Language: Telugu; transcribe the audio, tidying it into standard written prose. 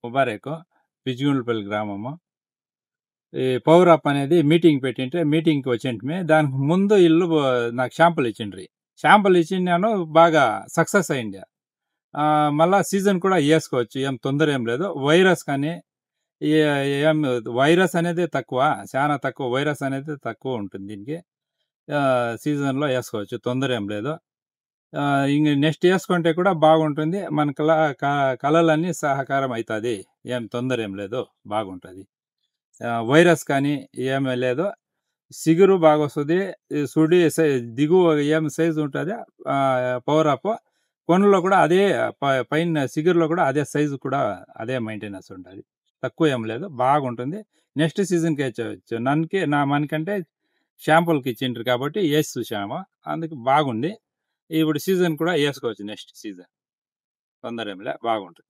ముబారక్ పిచ్చిగుండ్లపల్లి గ్రామము. ఈ పవర్ అప్ అనేది మీటింగ్ పెట్టింటే మీటింగ్‌కి వచ్చింటిమి. దానికి ముందు ఈళ్ళు నాకు శాంపుల్ ఇచ్చిండ్రి. శాంపుల్ ఇచ్చినాను బాగా సక్సెస్ అయింది. మళ్ళా సీజన్ కూడా ఏసుకోవచ్చు. ఏం తొందర ఏం లేదు. వైరస్ కానీ ఏ ఏం వైరస్ అనేది తక్కువ. చాలా తక్కువ. వైరస్ అనేది తక్కువ ఉంటుంది దీనికి. సీజన్‌లో ఏసుకోవచ్చు. తొందర ఏం లేదు. ఇంగ నెక్స్ట్ ఏసుకుంటే కూడా బాగుంటుంది. మన కళలన్నీ సహకారం అయితాది. ఏం తొందర ఏం లేదు. బాగుంటది. వైరస్ కానీ ఏమీ లేదు. చిగురు బాగొస్తది. ఈ సుడి దిగువ ఏం సైజ్ ఉంటదో పవర్ అప్ కొనలో కూడా అదే పైన చిగురులో కూడా అదే సైజు కూడా అదే మెయింటెనెన్స్ ఉంటది. తక్కువ ఏం లేదు. బాగుంటుంది. నెక్స్ట్ సీజన్‌కి ఏయొచ్చు. మనకంటే షాంపూలకి ఇచ్చిండ్రు కాబట్టి ఏసి చూసాము. అందుకు బాగుంది. ఇప్పుడు సీజన్ కూడా ఏసుకోవచ్చు నెక్స్ట్ సీజన్. తొందర ఏం లే బాగుంటుంది.